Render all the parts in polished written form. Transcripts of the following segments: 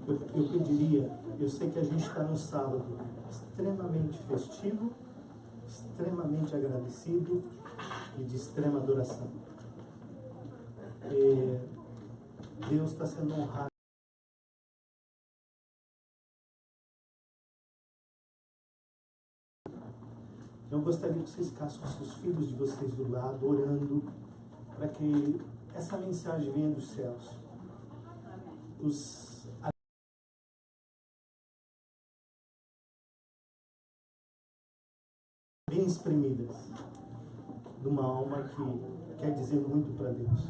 eu pediria, eu sei que a gente está no sábado extremamente festivo, extremamente agradecido e de extrema adoração. Deus está sendo honrado. Eu gostaria que vocês ficassem com seus filhos de vocês do lado, orando, para que essa mensagem venha dos céus. Bem exprimidas, de uma alma que quer dizer muito para Deus.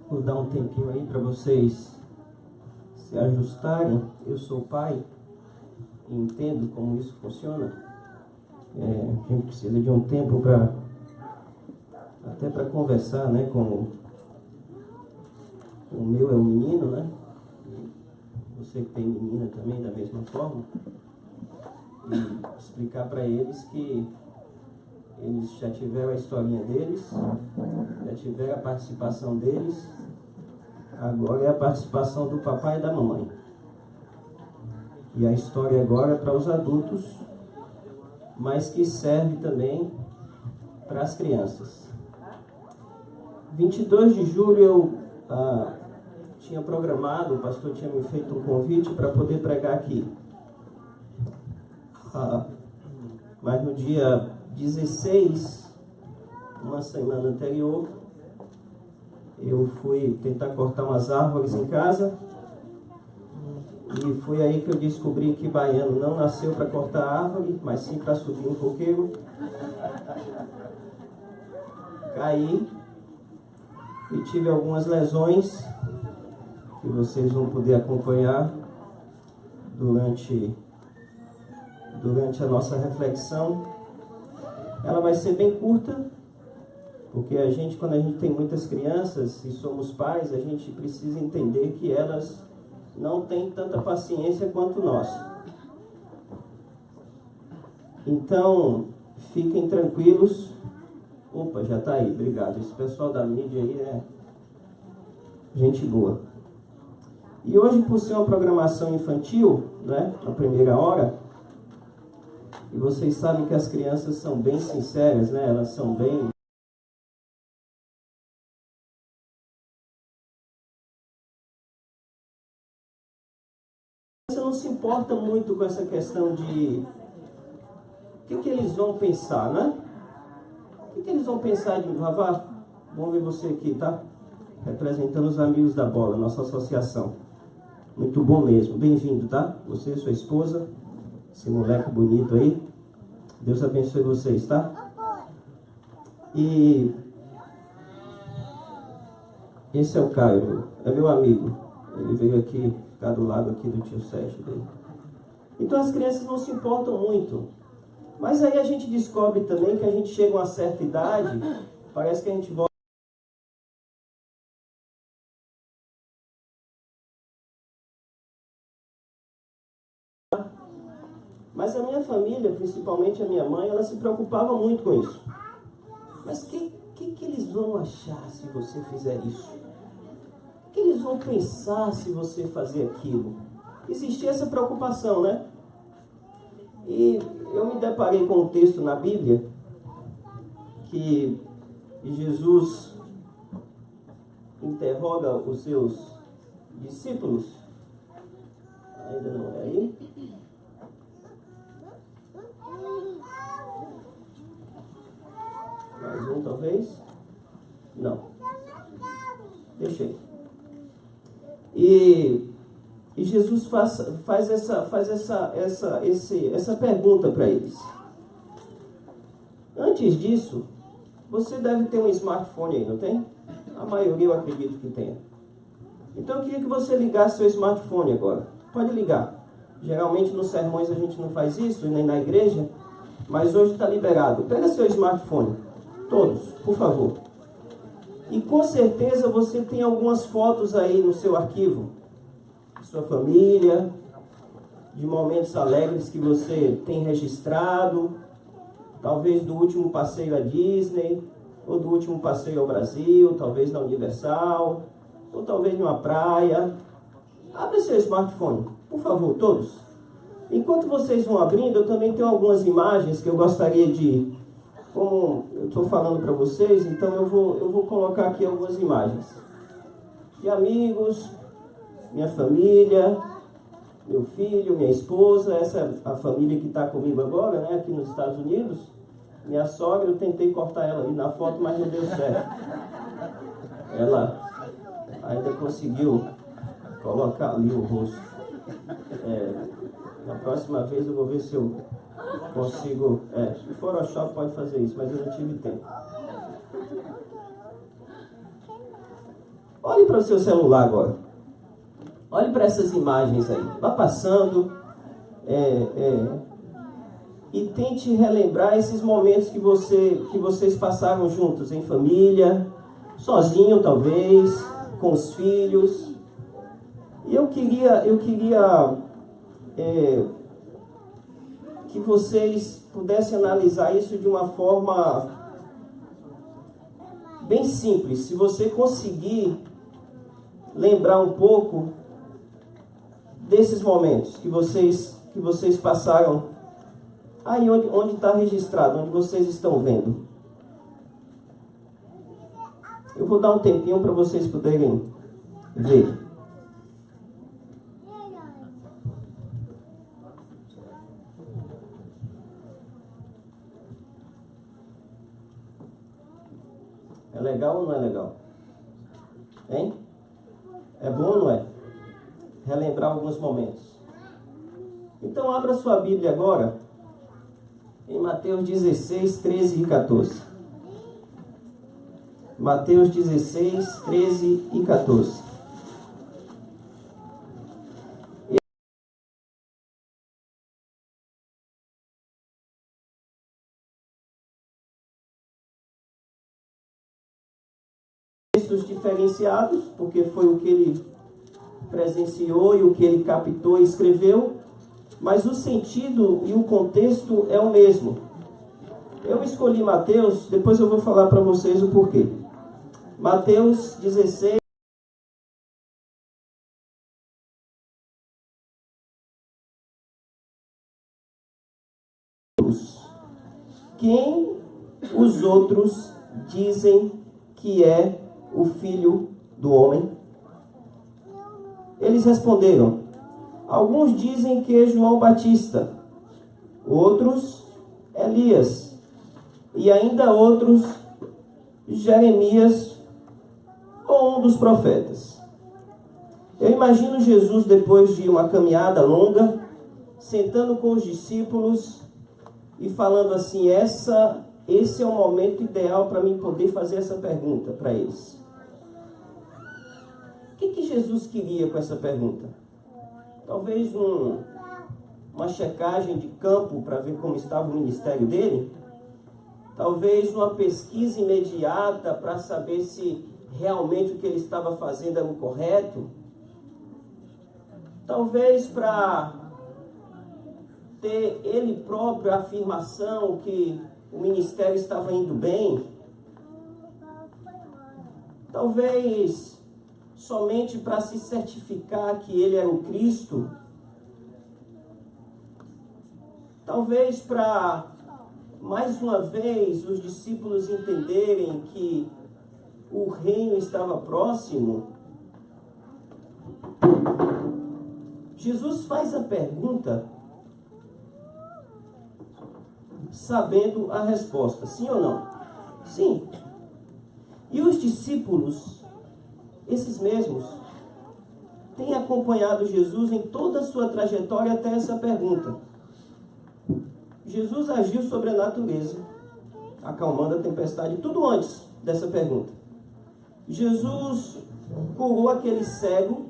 Vou dar um tempinho aí para vocês se ajustarem. Eu sou pai e entendo como isso funciona. A gente precisa de um tempo até para conversar, né, com o meu é um menino, né? Você que tem menina também, da mesma forma, e explicar para eles que eles já tiveram a historinha deles, já tiveram a participação deles, agora é a participação do papai e da mamãe. E a história agora é para os adultos, mas que serve também para as crianças. 22 de julho eu tinha programado, o pastor tinha me feito um convite para poder pregar aqui. Mas no dia 16, uma semana anterior, eu fui tentar cortar umas árvores em casa, e foi aí que eu descobri que baiano não nasceu para cortar árvore, mas sim para subir um coqueiro. Caí e tive algumas lesões que vocês vão poder acompanhar durante a nossa reflexão. Ela vai ser bem curta, porque quando a gente tem muitas crianças e somos pais, a gente precisa entender que elas não têm tanta paciência quanto nós. Então, fiquem tranquilos. Opa, já está aí, obrigado. Esse pessoal da mídia aí é gente boa. E hoje, por ser uma programação infantil, né, na primeira hora, e vocês sabem que as crianças são bem sinceras, né, elas são bem... Você não se importa muito com essa questão de... O que eles vão pensar, né? O que eles vão pensar de Vavá? Vamos ver você aqui, tá? Representando os amigos da bola, nossa associação. Muito bom mesmo, bem-vindo, tá? Você e sua esposa, esse moleque bonito aí. Deus abençoe vocês, tá? E esse é o Caio, é meu amigo. Ele veio aqui, ficar do lado aqui do tio Sérgio dele. Então as crianças não se importam muito. Mas aí a gente descobre também que a gente chega a uma certa idade, parece que a gente volta. Mas a minha família, principalmente a minha mãe, ela se preocupava muito com isso. Mas o que eles vão achar se você fizer isso? O que eles vão pensar se você fazer aquilo? Existia essa preocupação, né? E eu me deparei com um texto na Bíblia que Jesus interroga os seus discípulos. Ainda não é aí? Mais um, talvez? Não. Deixei. E Jesus faz essa pergunta para eles. Antes disso, você deve ter um smartphone aí, não tem? A maioria eu acredito que tenha. Então eu queria que você ligasse seu smartphone agora. Pode ligar. Geralmente nos sermões a gente não faz isso, nem na igreja, mas hoje está liberado. Pega seu smartphone. Todos, por favor. E com certeza você tem algumas fotos aí no seu arquivo. De sua família, de momentos alegres que você tem registrado, talvez do último passeio à Disney, ou do último passeio ao Brasil, talvez na Universal, ou talvez numa praia. Abre seu smartphone, por favor, todos. Enquanto vocês vão abrindo, eu também tenho algumas imagens que eu gostaria de... Como eu estou falando para vocês, então eu vou colocar aqui algumas imagens. De amigos, minha família, meu filho, minha esposa, essa é a família que está comigo agora, né, aqui nos Estados Unidos. Minha sogra, eu tentei cortar ela ali na foto, mas não deu certo. Ela ainda conseguiu colocar ali o rosto. Na próxima vez eu vou ver se eu consigo... o Photoshop pode fazer isso, mas eu não tive tempo. Olhe para o seu celular agora. Olhe para essas imagens aí. Vá passando. E tente relembrar esses momentos que vocês passaram juntos, em família, sozinho talvez, com os filhos. E eu queria que vocês pudessem analisar isso de uma forma bem simples. Se você conseguir lembrar um pouco desses momentos que vocês passaram aí onde está registrado, onde vocês estão vendo. Eu vou dar um tempinho para vocês poderem ver. É legal ou não é legal? Hein? É bom ou não é? Relembrar alguns momentos. Então abra sua Bíblia agora em Mateus 16, 13 e 14. Mateus 16, 13 e 14. Textos diferenciados, porque foi o que ele presenciou e o que ele captou e escreveu, mas o sentido e o contexto é o mesmo. Eu escolhi Mateus, depois eu vou falar para vocês o porquê. Mateus 16, quem os outros dizem que é o Filho do Homem? Eles responderam: alguns dizem que é João Batista, outros Elias, e ainda outros Jeremias ou um dos profetas. Eu imagino Jesus, depois de uma caminhada longa, sentando com os discípulos e falando assim: esse é o momento ideal para mim poder fazer essa pergunta para eles. O que Jesus queria com essa pergunta? Talvez uma checagem de campo para ver como estava o ministério dele? Talvez uma pesquisa imediata para saber se realmente o que ele estava fazendo era o correto? Talvez para ter ele próprio a afirmação que o ministério estava indo bem? Talvez somente para se certificar que ele era o Cristo? Talvez para, mais uma vez, os discípulos entenderem que o reino estava próximo? Jesus faz a pergunta sabendo a resposta, sim ou não? Sim. E os discípulos, esses mesmos, têm acompanhado Jesus em toda a sua trajetória até essa pergunta. Jesus agiu sobre a natureza, acalmando a tempestade, tudo antes dessa pergunta. Jesus curou aquele cego,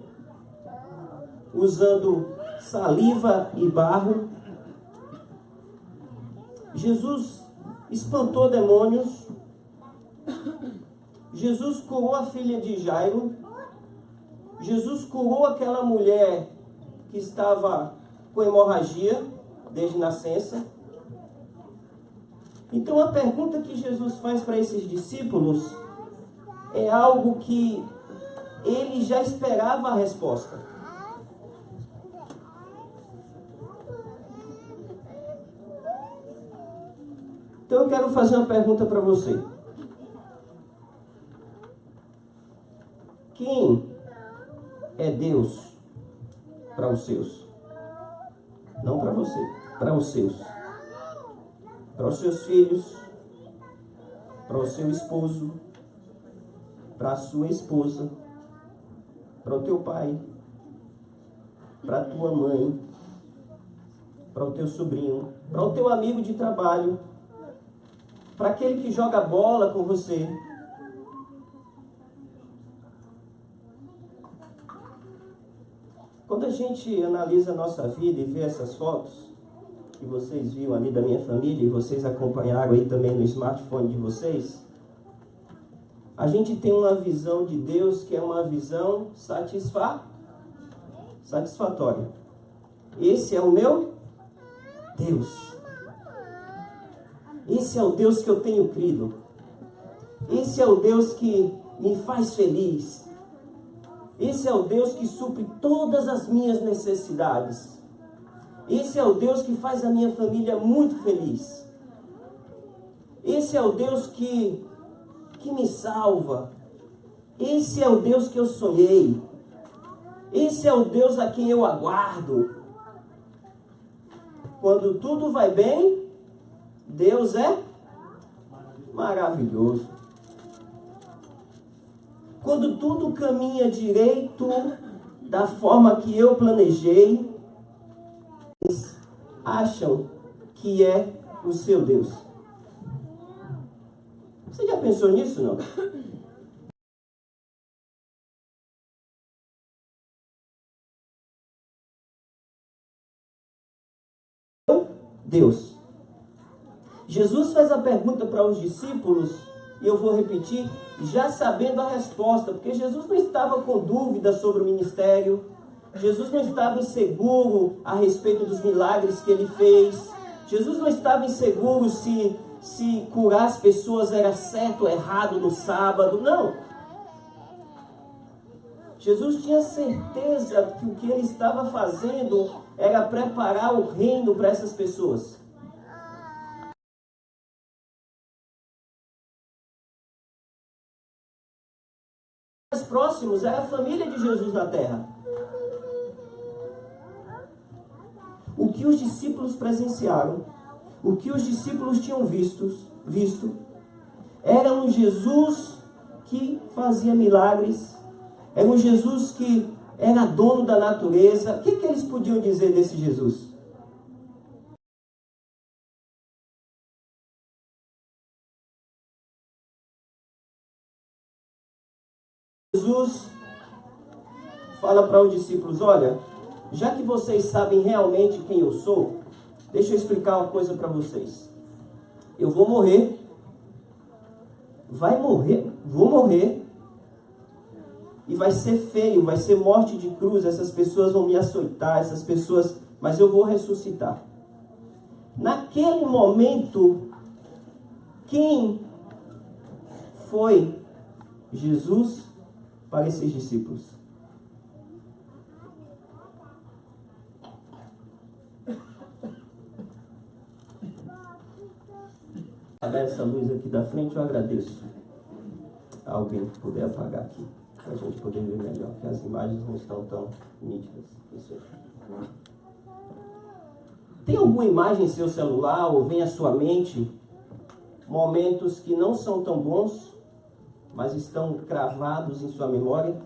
usando saliva e barro. Jesus espantou demônios. Jesus curou a filha de Jairo. Jesus curou aquela mulher que estava com hemorragia desde nascença. Então a pergunta que Jesus faz para esses discípulos é algo que ele já esperava a resposta. Então eu quero fazer uma pergunta para você. Quem é Deus para os seus? Não para você, para os seus. Para os seus filhos, para o seu esposo, para a sua esposa, para o teu pai, para a tua mãe, para o teu sobrinho, para o teu amigo de trabalho, para aquele que joga bola com você. Quando a gente analisa a nossa vida e vê essas fotos que vocês viram ali da minha família e vocês acompanharam aí também no smartphone de vocês, a gente tem uma visão de Deus que é uma visão satisfatória. Esse é o meu Deus. Esse é o Deus que eu tenho crido. Esse é o Deus que me faz feliz. Esse é o Deus que supre todas as minhas necessidades. Esse é o Deus que faz a minha família muito feliz. Esse é o Deus que me salva. Esse é o Deus que eu sonhei. Esse é o Deus a quem eu aguardo. Quando tudo vai bem, Deus é maravilhoso. Quando tudo caminha direito, da forma que eu planejei, eles acham que é o seu Deus. Você já pensou nisso, não? Deus. Jesus faz a pergunta para os discípulos, e eu vou repetir, já sabendo a resposta, porque Jesus não estava com dúvida sobre o ministério, Jesus não estava inseguro a respeito dos milagres que ele fez, Jesus não estava inseguro se curar as pessoas era certo ou errado no sábado, não. Jesus tinha certeza que o que ele estava fazendo era preparar o reino para essas pessoas. Mais próximos era a família de Jesus na terra. O que os discípulos presenciaram, o que os discípulos tinham visto, era um Jesus que fazia milagres, era um Jesus que era dono da natureza. O que eles podiam dizer desse Jesus? Jesus fala para os discípulos, olha, já que vocês sabem realmente quem eu sou, deixa eu explicar uma coisa para vocês. Eu vou morrer, vou morrer, e vai ser feio, vai ser morte de cruz, essas pessoas vão me açoitar, mas eu vou ressuscitar. Naquele momento, quem foi Jesus para esses discípulos? Essa luz aqui da frente, eu agradeço a alguém que puder apagar aqui, para a gente poder ver melhor, porque as imagens não estão tão nítidas. Isso aí. Tem alguma imagem em seu celular ou vem à sua mente momentos que não são tão bons, mas estão cravados em sua memória?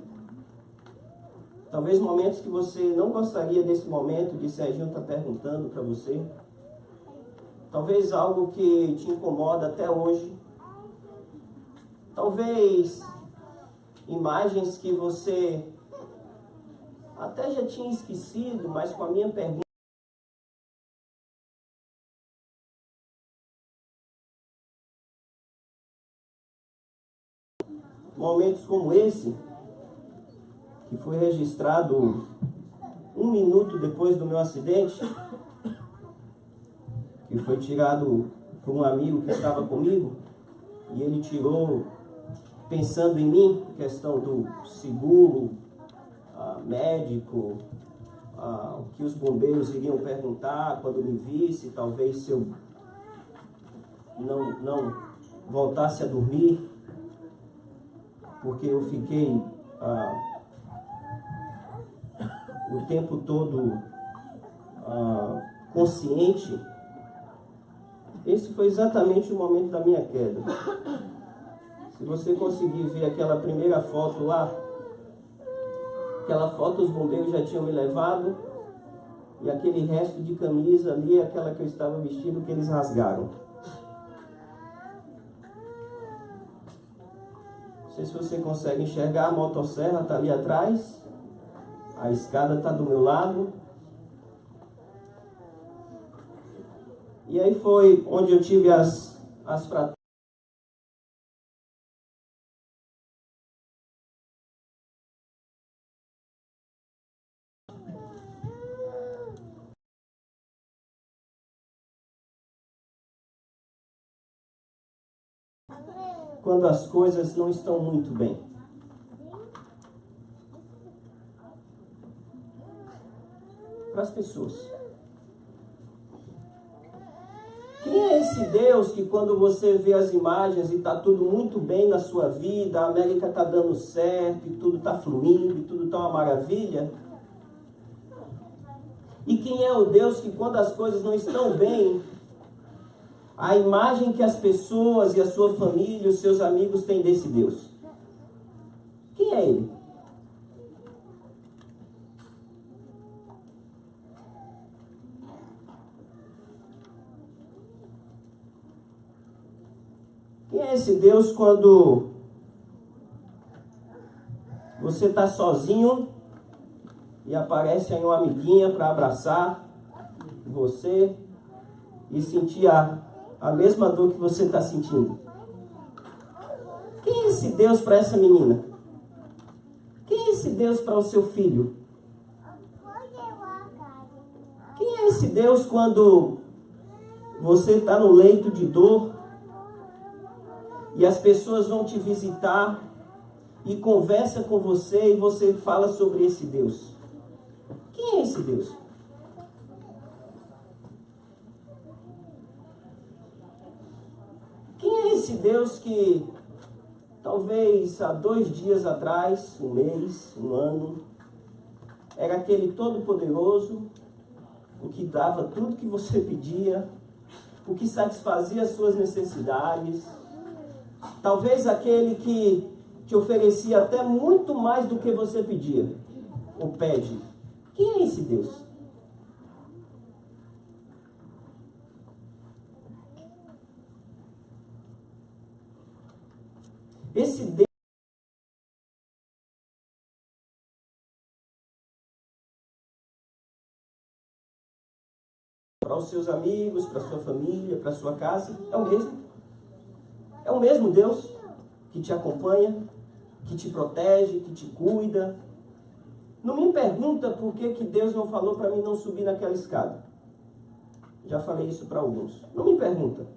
Talvez momentos que você não gostaria desse momento de Serginho estar perguntando para você. Talvez algo que te incomoda até hoje. Talvez imagens que você até já tinha esquecido, mas com a minha pergunta. Momentos como esse, que foi registrado 1 minuto depois do meu acidente, que foi tirado por um amigo que estava comigo, e ele tirou, pensando em mim, questão do seguro, médico, o que os bombeiros iriam perguntar quando me visse, talvez se eu não voltasse a dormir, porque eu fiquei o tempo todo consciente. Esse foi exatamente o momento da minha queda. Se você conseguir ver aquela primeira foto lá, aquela foto os bombeiros já tinham me levado, e aquele resto de camisa ali, aquela que eu estava vestindo, que eles rasgaram. Não sei se você consegue enxergar, a motosserra está ali atrás, a escada está do meu lado. E aí foi onde eu tive as fraturas. Quando as coisas não estão muito bem. Para as pessoas. Quem é esse Deus que quando você vê as imagens e está tudo muito bem na sua vida, a América está dando certo, e tudo está fluindo, e tudo está uma maravilha? E quem é o Deus que quando as coisas não estão bem, a imagem que as pessoas e a sua família, os seus amigos têm desse Deus? Quem é Ele? Quem é esse Deus quando você está sozinho e aparece aí uma amiguinha para abraçar você e sentir a mesma dor que você está sentindo? Quem é esse Deus para essa menina? Quem é esse Deus para o seu filho? Quem é esse Deus quando você está no leito de dor e as pessoas vão te visitar e conversa com você e você fala sobre esse Deus? Quem é esse Deus? Quem é esse Deus que talvez há 2 dias atrás, 1 mês, 1 ano, era aquele todo-poderoso, o que dava tudo que você pedia, o que satisfazia as suas necessidades, talvez aquele que te oferecia até muito mais do que você pedia ou pede? Quem é esse Deus? Esse Deus para os seus amigos, para a sua família, para a sua casa, é o mesmo. É o mesmo Deus que te acompanha, que te protege, que te cuida. Não me pergunta por que Deus não falou para mim não subir naquela escada. Já falei isso para alguns. Não me pergunta.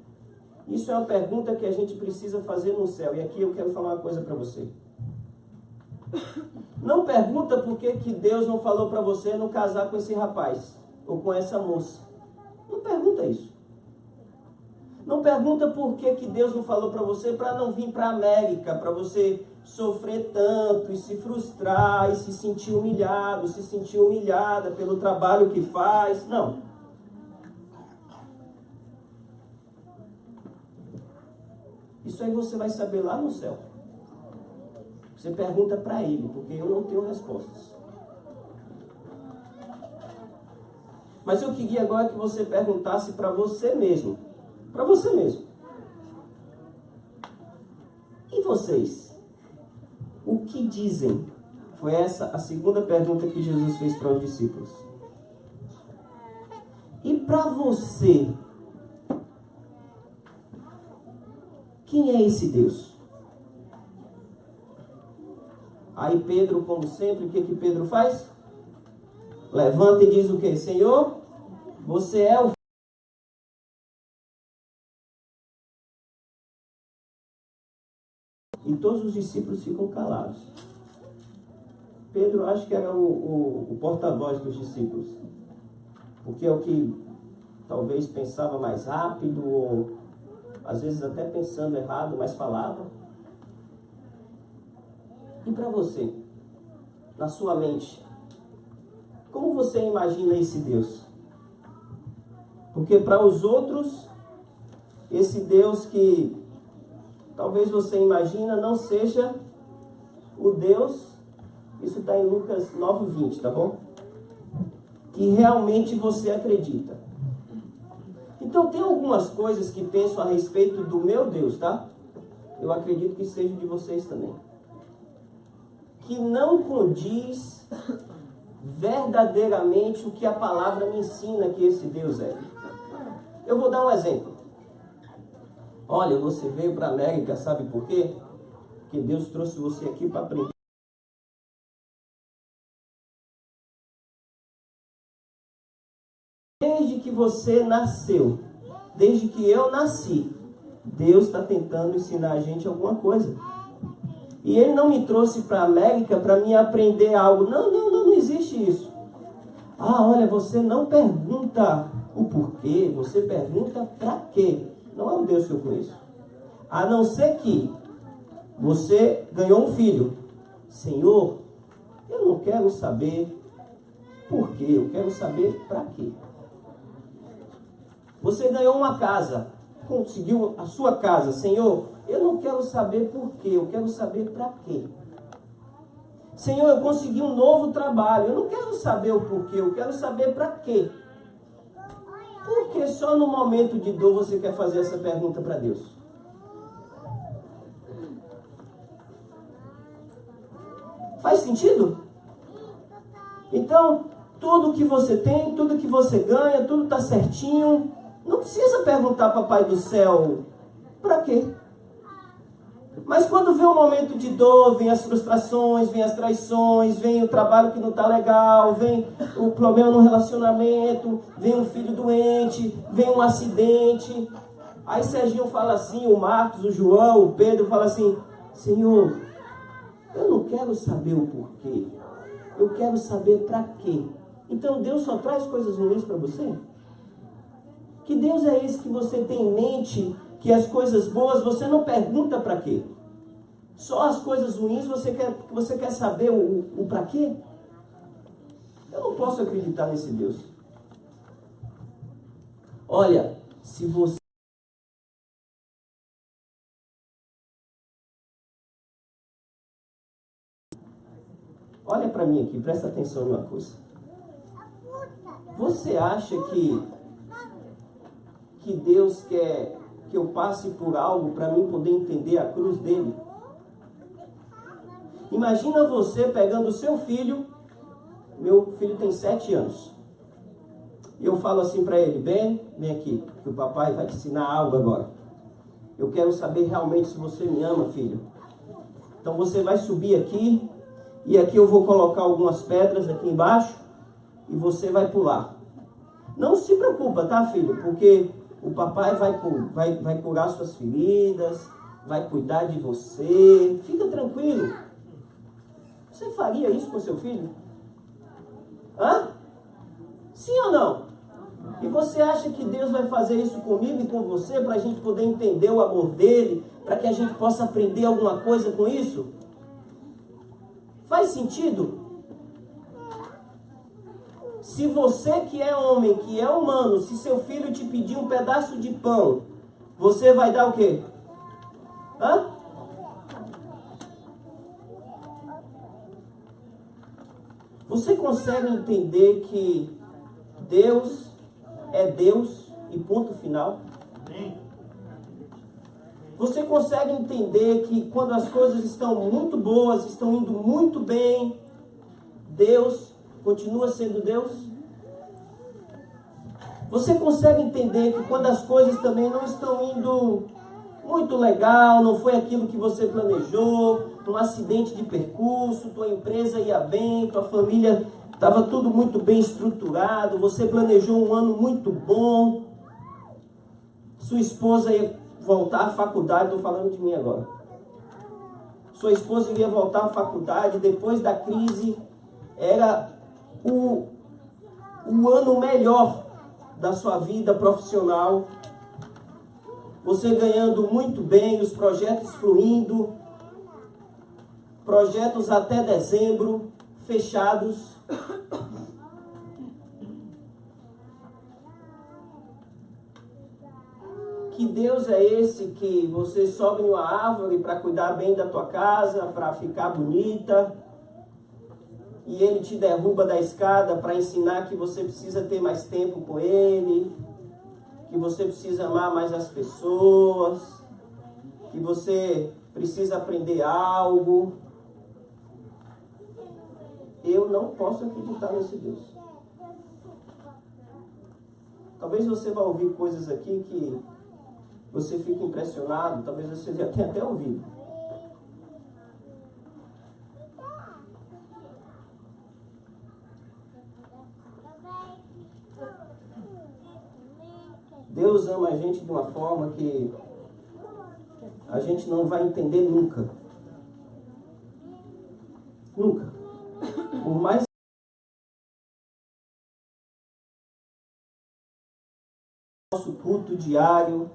Isso é uma pergunta que a gente precisa fazer no céu. E aqui eu quero falar uma coisa para você. Não pergunta por que Deus não falou para você não casar com esse rapaz ou com essa moça. Não pergunta isso. Não pergunta por que Deus não falou para você para não vir para a América, para você sofrer tanto e se frustrar e se sentir humilhado, se sentir humilhada pelo trabalho que faz. Não. Isso aí você vai saber lá no céu. Você pergunta para Ele, porque eu não tenho respostas. Mas eu queria agora que você perguntasse para você mesmo. Para você mesmo. E vocês? O que dizem? Foi essa a segunda pergunta que Jesus fez para os discípulos. E para você? Quem é esse Deus? Aí Pedro, como sempre, o que Pedro faz? Levanta e diz o quê? Senhor, você é o E todos os discípulos ficam calados. Pedro, acho que era o porta-voz dos discípulos. Porque é o que talvez pensava mais rápido, ou às vezes até pensando errado, mas falava. E para você, na sua mente, como você imagina esse Deus? Porque para os outros, esse Deus que talvez você imagina não seja o Deus, isso está em Lucas 9:20, tá bom? Que realmente você acredita. Então tem algumas coisas que penso a respeito do meu Deus, tá? Eu acredito que seja de vocês também. Que não condiz verdadeiramente o que a palavra me ensina que esse Deus é. Eu vou dar um exemplo. Olha, você veio para a América, sabe por quê? Porque Deus trouxe você aqui para aprender. Desde que você nasceu, desde que eu nasci, Deus está tentando ensinar a gente alguma coisa. E Ele não me trouxe para a América para me aprender algo. Não existe isso. Ah, olha, você não pergunta o porquê, você pergunta para quê. Não é o Deus que eu conheço. A não ser que você ganhou um filho. Senhor, eu não quero saber por quê, eu quero saber para quê. Você ganhou uma casa, conseguiu a sua casa. Senhor, eu não quero saber por quê, eu quero saber para quê. Senhor, eu consegui um novo trabalho, eu não quero saber o porquê, eu quero saber para quê. Por que só no momento de dor você quer fazer essa pergunta para Deus? Faz sentido? Então, tudo que você tem, tudo que você ganha, tudo está certinho. Não precisa perguntar, Papai do céu, para quê? Mas quando vem um momento de dor, vem as frustrações, vem as traições, vem o trabalho que não está legal, vem o problema no relacionamento, vem um filho doente, vem um acidente. Aí Serginho fala assim, o Marcos, o João, o Pedro fala assim, Senhor, eu não quero saber o porquê, eu quero saber para quê. Então Deus só traz coisas ruins para você? Que Deus é esse que você tem em mente, que as coisas boas você não pergunta para quê? Só as coisas ruins você quer saber o para quê? Eu não posso acreditar nesse Deus. Olha, se você... Olha para mim aqui, presta atenção numa coisa. Você acha que Deus quer que eu passe por algo para mim poder entender a cruz dele? Imagina você pegando o seu filho, meu filho tem 7 anos, e eu falo assim para ele, vem aqui, que o papai vai te ensinar algo agora. Eu quero saber realmente se você me ama, filho. Então você vai subir aqui, e aqui eu vou colocar algumas pedras aqui embaixo, e você vai pular. Não se preocupa, tá, filho? Porque o papai vai curar suas feridas, vai cuidar de você. Fica tranquilo. Você faria isso com seu filho? Hã? Sim ou não? E você acha que Deus vai fazer isso comigo e com você para a gente poder entender o amor dele, para que a gente possa aprender alguma coisa com isso? Faz sentido? Se você que é homem, que é humano, se seu filho te pedir um pedaço de pão, você vai dar o quê? Hã? Você consegue entender que Deus é Deus e ponto final? Você consegue entender que quando as coisas estão muito boas, estão indo muito bem, Deus continua sendo Deus? Você consegue entender que quando as coisas também não estão indo muito legal, não foi aquilo que você planejou, um acidente de percurso, tua empresa ia bem, tua família estava tudo muito bem estruturado, você planejou um ano muito bom, sua esposa ia voltar à faculdade, estou falando de mim agora. Sua esposa iria voltar à faculdade, depois da crise, era o ano melhor da sua vida profissional. Você ganhando muito bem, os projetos fluindo, projetos até dezembro, fechados. Que Deus é esse que você sobe numa árvore para cuidar bem da tua casa, para ficar bonita, e Ele te derruba da escada para ensinar que você precisa ter mais tempo com Ele, que você precisa amar mais as pessoas, que você precisa aprender algo? Eu não posso acreditar nesse Deus. Talvez você vá ouvir coisas aqui que você fica impressionado, talvez você já tenha até ouvido. Deus ama a gente de uma forma que a gente não vai entender nunca. Nunca. Por mais nosso culto diário,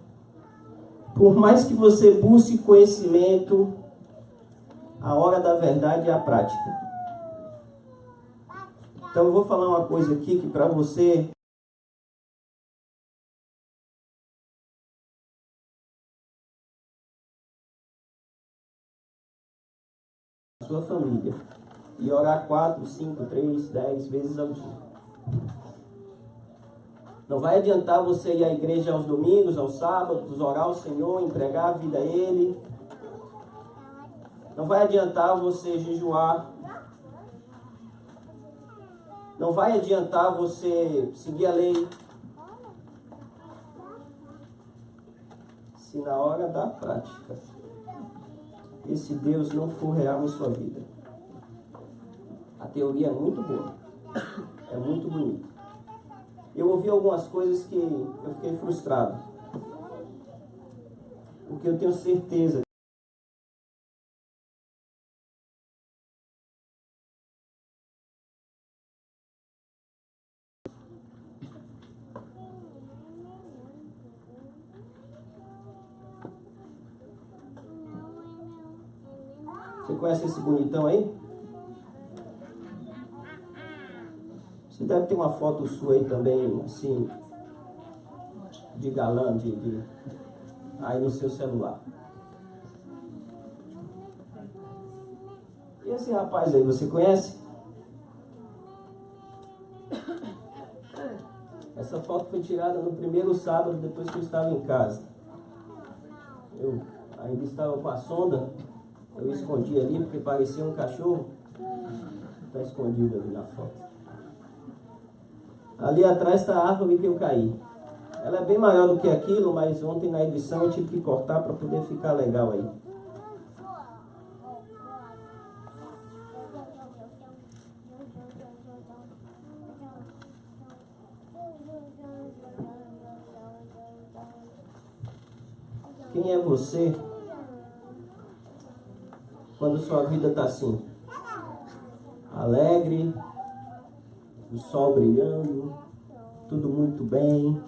por mais que você busque conhecimento, a hora da verdade é a prática. Então eu vou falar uma coisa aqui que para você sua família e orar 4, 5, 3, 10 vezes ao dia. Não vai adiantar você ir à igreja aos domingos, aos sábados, orar ao Senhor, entregar a vida a Ele. Não vai adiantar você jejuar. Não vai adiantar você seguir a lei. Se na hora da prática esse Deus não for real em sua vida. A teoria é muito boa, é muito bonita. Eu ouvi algumas coisas que eu fiquei frustrado, porque eu tenho certeza Você conhece esse bonitão aí? Você deve ter uma foto sua aí também, assim, de galã, aí no seu celular. E esse rapaz aí, você conhece? Essa foto foi tirada no primeiro sábado, depois que eu estava em casa. Eu ainda estava com a sonda. Eu escondi ali porque parecia um cachorro. Está escondido ali na foto. Ali atrás está a árvore que eu caí. Ela é bem maior do que aquilo, mas ontem na edição eu tive que cortar para poder ficar legal aí. Quem é você quando sua vida está assim? Alegre, o sol brilhando, tudo muito bem,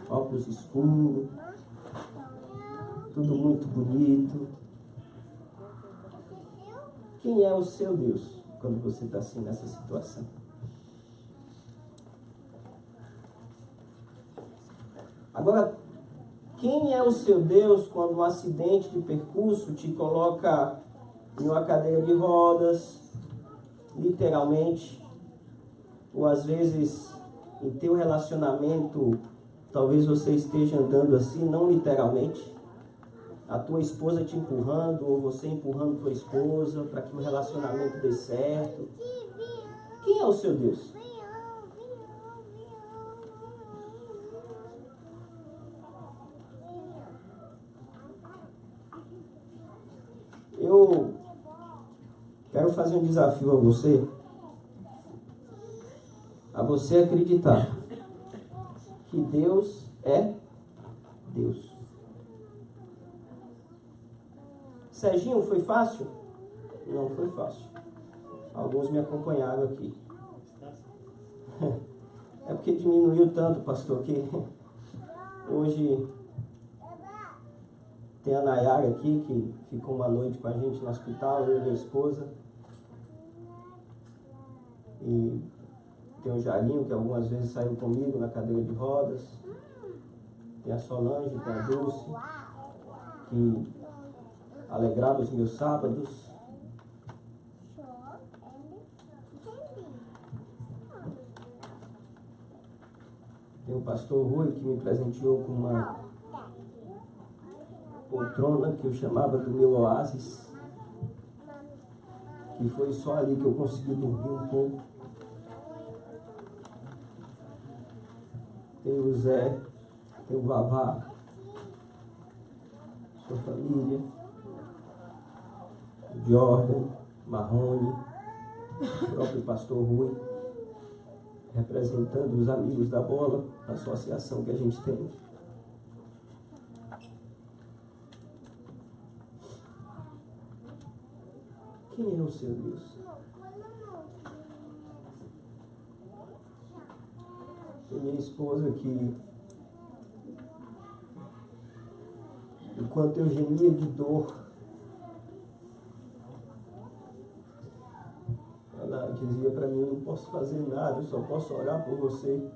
óculos escuros, tudo muito bonito. Quem é o seu Deus quando você está assim nessa situação? Agora, quem é o seu Deus quando um acidente de percurso te coloca em uma cadeira de rodas, literalmente, ou às vezes em teu relacionamento, talvez você esteja andando assim, não literalmente, a tua esposa te empurrando, ou você empurrando tua esposa para que o relacionamento dê certo. Quem é o seu Deus? Eu quero fazer um desafio a você acreditar que Deus é Deus. Serginho, foi fácil? Não foi fácil. Alguns me acompanharam aqui. É porque diminuiu tanto, pastor, que hoje tem a Nayara aqui, que ficou uma noite com a gente no hospital, eu e minha esposa. E tem o Jarinho, que algumas vezes saiu comigo na cadeira de rodas. Tem a Solange, tem a Dulce, que alegrava os meus sábados. Tem o pastor Rui, que me presenteou com uma poltrona que eu chamava do meu oásis, que foi só ali que eu consegui dormir um pouco. Tem o Zé, tem o Vavá, sua família, o Jordan, Marrone, o próprio pastor Rui, representando os amigos da bola, a associação que a gente tem. Quem é o seu Deus? Tem minha esposa que, enquanto eu gemia de dor, ela dizia para mim: eu não posso fazer nada, eu só posso orar por você.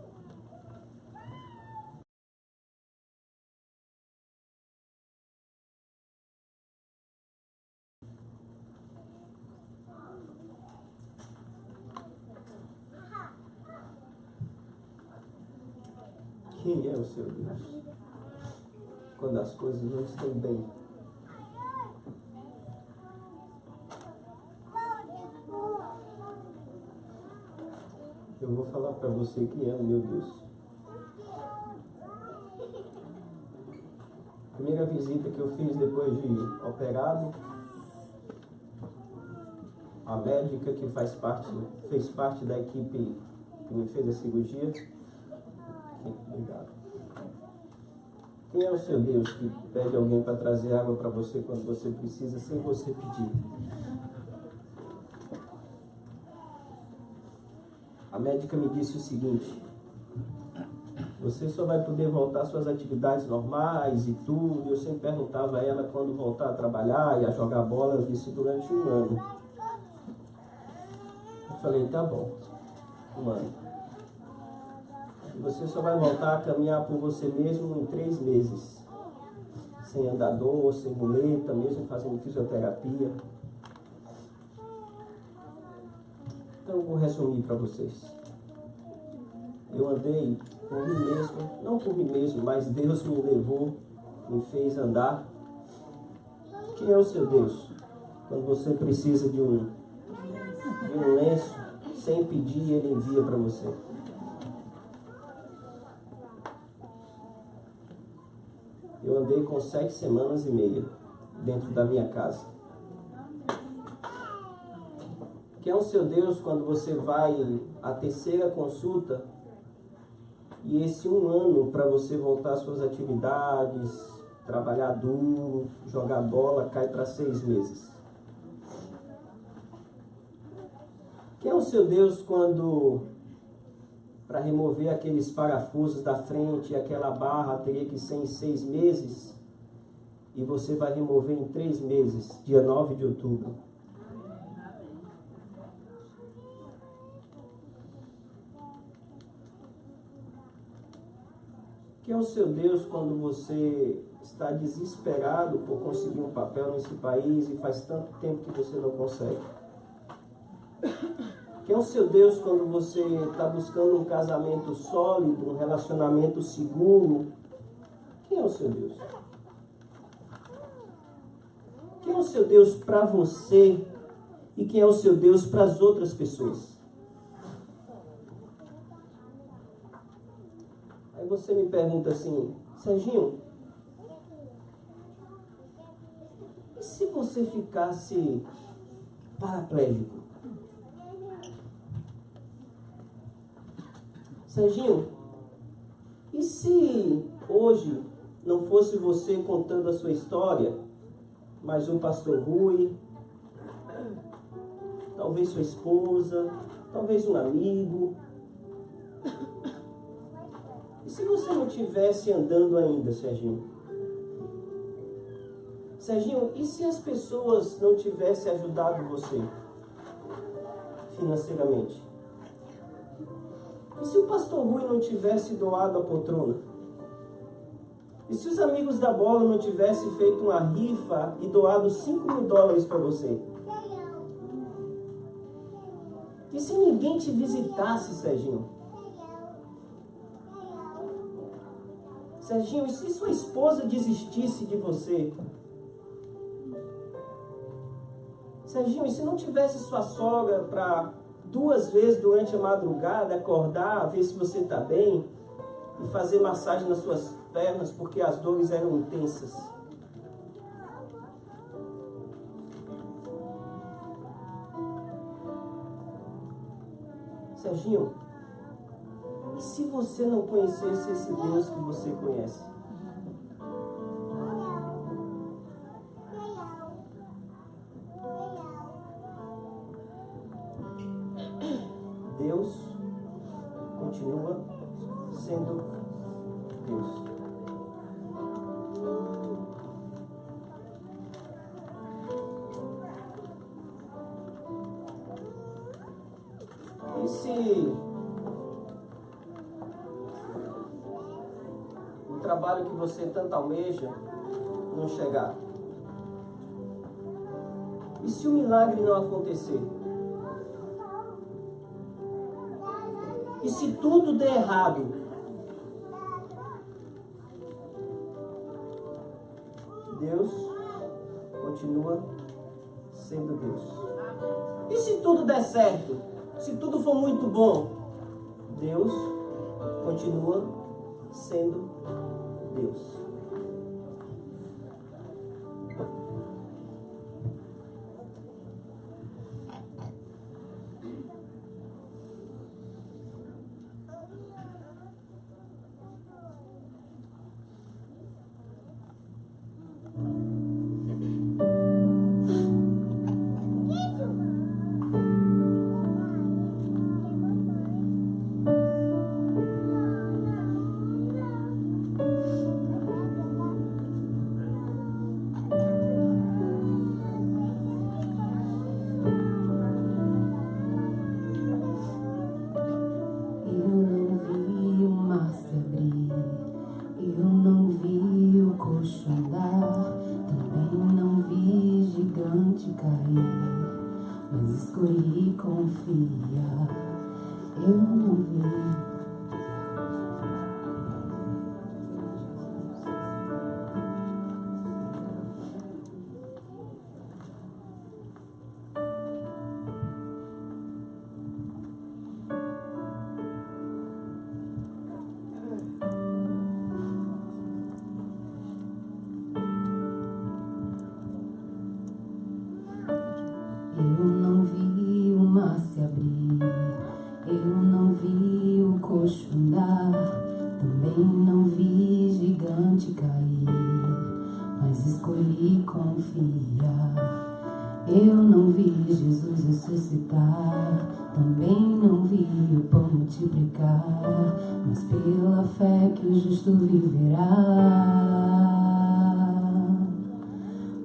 Quem é o seu Deus? Quando as coisas não estão bem. Eu vou falar para você quem é o meu Deus. Primeira visita que eu fiz depois de operado, a médica que fez parte da equipe que me fez a cirurgia. Obrigado. Quem é o seu Deus que pede alguém para trazer água para você quando você precisa, sem você pedir? A médica me disse o seguinte: você só vai poder voltar às suas atividades normais e tudo. Eu sempre perguntava a ela quando voltar a trabalhar e a jogar bola. Eu disse: durante 1 ano. Eu falei: tá bom, 1 ano. Você só vai voltar a caminhar por você mesmo em 3 meses. Sem andador, sem muleta, mesmo fazendo fisioterapia. Então eu vou resumir para vocês. Eu andei por mim mesmo, não por mim mesmo, mas Deus me levou, me fez andar. Quem é o seu Deus? Quando você precisa de um lenço, sem pedir, Ele envia para você. Eu andei com 7 semanas e meia dentro da minha casa. Quem é o seu Deus quando você vai à 3ª consulta e esse 1 ano para você voltar às suas atividades, trabalhar duro, jogar bola, cai para 6 meses? Quem é o seu Deus quando, para remover aqueles parafusos da frente, aquela barra teria que ser em 6 meses, e você vai remover em 3 meses, dia 9 de outubro? Quem é o seu Deus quando você está desesperado por conseguir um papel nesse país e faz tanto tempo que você não consegue? Quem é o seu Deus quando você está buscando um casamento sólido, um relacionamento seguro? Quem é o seu Deus? Quem é o seu Deus para você e quem é o seu Deus para as outras pessoas? Aí você me pergunta assim: Serginho, e se você ficasse paraplégico? Serginho, e se hoje não fosse você contando a sua história, mas o pastor Rui, Talvez sua esposa, talvez um amigo. E se você não estivesse andando ainda, Serginho? Serginho, e se as pessoas não tivessem ajudado você financeiramente? E se o pastor Rui não tivesse doado a poltrona? E se os amigos da bola não tivessem feito uma rifa e doado $5.000 para você? E se ninguém te visitasse, Serginho? Serginho, e se sua esposa desistisse de você? Serginho, e se não tivesse sua sogra para 2 vezes durante a madrugada acordar, ver se você está bem e fazer massagem nas suas pernas porque as dores eram intensas? Serginho, e se você não conhecesse esse Deus que você conhece? Deus continua sendo Deus. E se o trabalho que você tanto almeja não chegar? E se o milagre não acontecer? E se tudo der errado? Deus continua sendo Deus. E se tudo der certo? Se tudo for muito bom? Deus continua sendo Deus. Mas escolhi confiar. Eu não vi. Eu não vi o mar se abrir, eu não vi o coxo andar, também não vi gigante cair, mas escolhi confiar. Eu não vi Jesus ressuscitar, também não vi o pão multiplicar, mas pela fé que o justo viverá.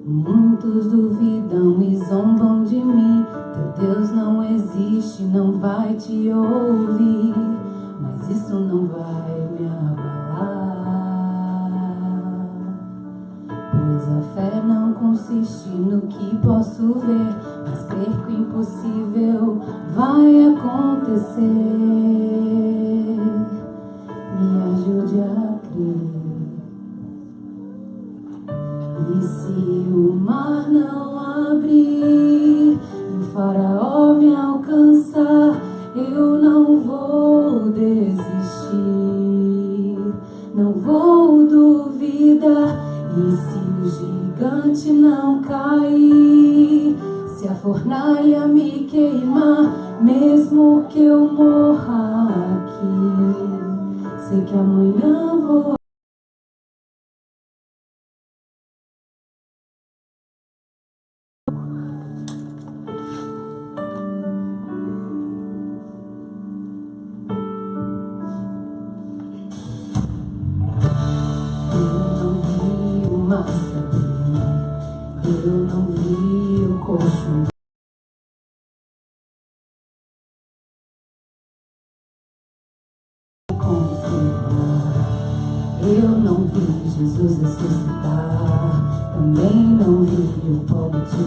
Muitos duvidam e zombam de mim. Teu Deus não existe, não vai te ouvir, mas isso não vai me abalar, pois a fé não consiste no que posso ver, mas crer que o impossível vai acontecer. Me ajude a crer. E se o mar não abrir e o faraó me alcançar, eu não vou desistir, não vou duvidar. E se o gigante não cair, se a fornalha me queimar, mesmo que eu morra aqui, sei que amanhã vou. mar se abrir, eu não vi o coxo confiar, eu não vi Jesus ressuscitar, também não vi o pobre te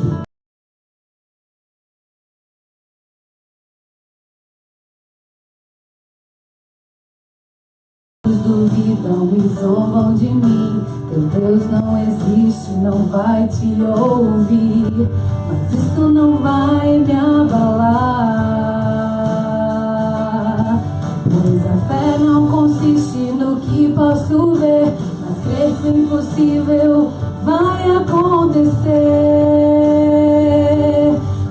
duvidam e zombam de mim. Teu Deus não existe, não vai te ouvir, mas isso não vai me abalar, pois a fé não consiste no que posso ver, mas crer que o impossível vai acontecer.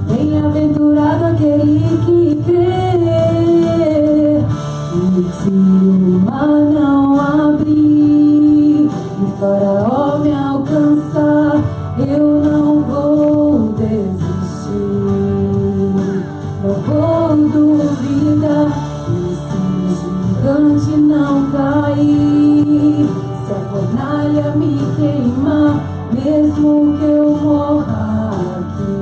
Bem-aventurado aquele que crê, e se o mar não abrir e Faraó me alcançar, eu não vou desistir, não vou duvidar. E se o gigante não cair, se a fornalha me queimar, mesmo que eu morra aqui,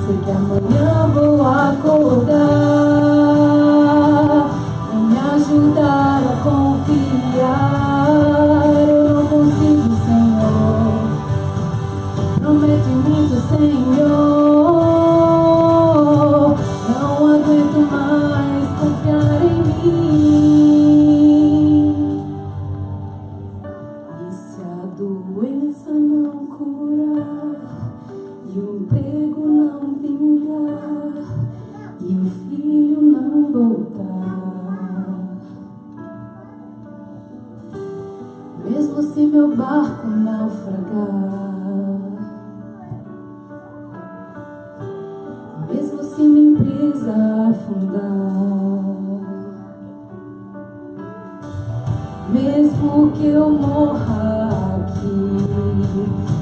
sei que amanhã vou acordar, ajudar a confiar. Eu não consigo, Senhor, prometo muito, Senhor, não aguento mais confiar em mim. E se a doença não curar, e o emprego não vingar, e o filho não voltar, mesmo se meu barco naufragar, mesmo se minha empresa afundar, mesmo que eu morra aqui,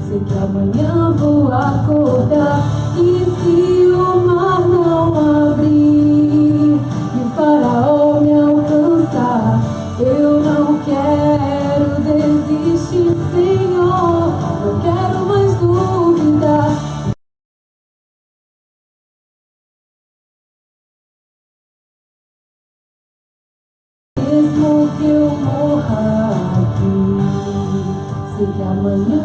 sei que amanhã vou acordar. E se o mar não abrir e o Faraó me alcançar, eu não quero desistir, Senhor, não quero mais duvidar. Mesmo que eu morra aqui, sei que amanhã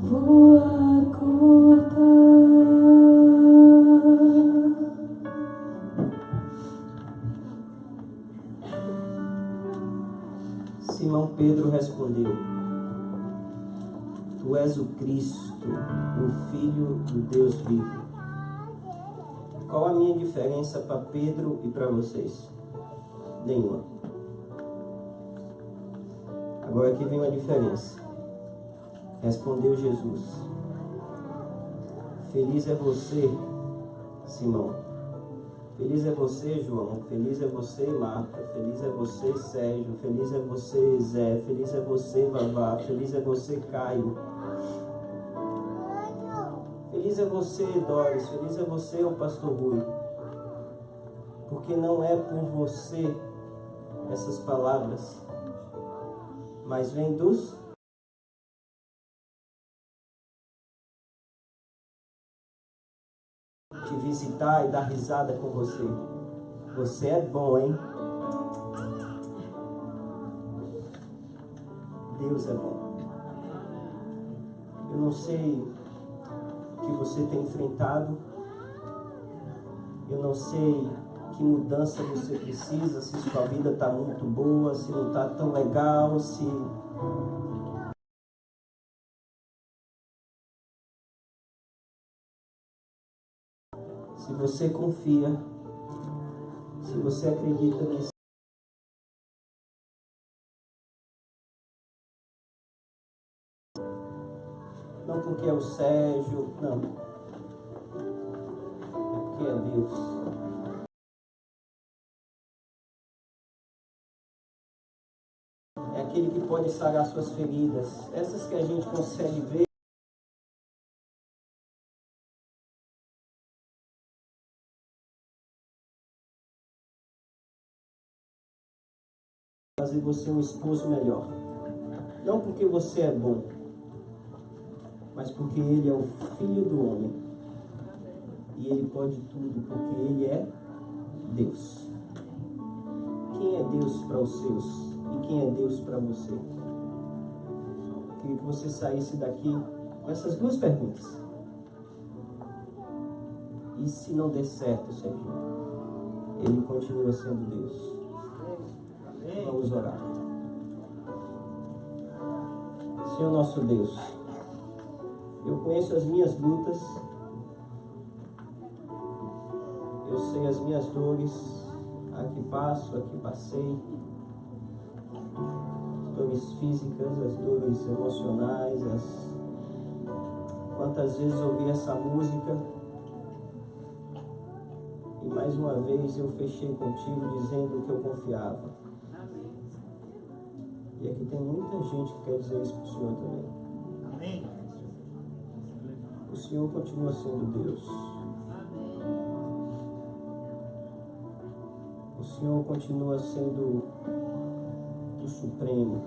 vou acordar. Simão Pedro respondeu: Tu és o Cristo, o Filho do Deus vivo. Qual a minha diferença para Pedro e para vocês? Nenhuma. Agora aqui vem uma diferença. Respondeu Jesus: Feliz é você, Simão. Feliz é você, João. Feliz é você, Marta. Feliz é você, Sérgio. Feliz é você, Zé. Feliz é você, Vavá. Feliz é você, Caio. Feliz é você, Doris. Feliz é você, o pastor Rui. Porque não é por você essas palavras, mas vem dos te visitar e dar risada com você. Você é bom, hein? Deus é bom. Eu não sei o que você tem enfrentado. Eu não sei que mudança você precisa, se sua vida está muito boa, se não está tão legal, se você confia, se você acredita nisso. Não porque é o Sérgio, não. É porque é Deus. É aquele que pode sarar suas feridas. Essas que a gente consegue ver. Mas fazer você um esposo melhor. Não porque você é bom, mas porque Ele é o Filho do homem. E Ele pode tudo, porque Ele é Deus. Quem é Deus para os seus? E quem é Deus para você? Eu queria que você saísse daqui com essas duas perguntas. E se não der certo, Serginho? Ele continua sendo Deus. Vamos orar. Senhor nosso Deus, eu conheço as minhas lutas, eu sei as minhas dores, aqui passo, aqui passei, as dores físicas, as dores emocionais, quantas vezes ouvi essa música e mais uma vez eu fechei contigo dizendo que eu confiava. E aqui tem muita gente que quer dizer isso para o Senhor também. Amém. O Senhor continua sendo Deus. O Senhor continua sendo o Supremo.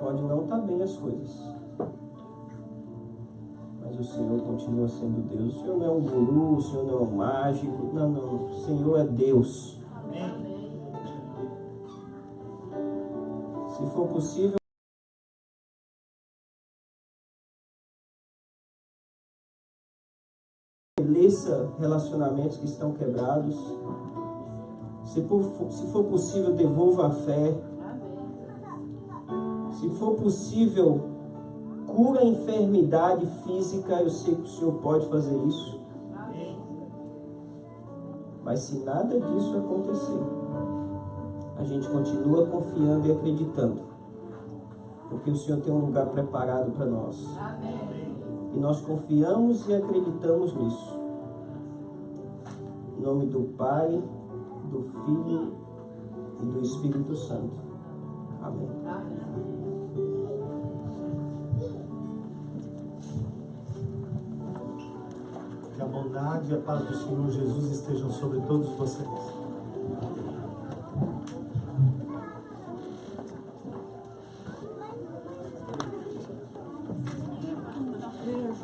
Pode não estar bem as coisas, mas o Senhor continua sendo Deus. O Senhor não é um guru, o Senhor não é um mágico. Não, não. O Senhor é Deus. Amém. Se for possível, estabeleça relacionamentos que estão quebrados. Se for possível, devolva a fé. Se for possível, cura a enfermidade física. Eu sei que o Senhor pode fazer isso. Mas se nada disso acontecer, a gente continua confiando e acreditando, porque o Senhor tem um lugar preparado para nós. E nós confiamos e acreditamos nisso. Em nome do Pai, do Filho e do Espírito Santo. Amém. Que a bondade e a paz do Senhor Jesus estejam sobre todos vocês. Deus.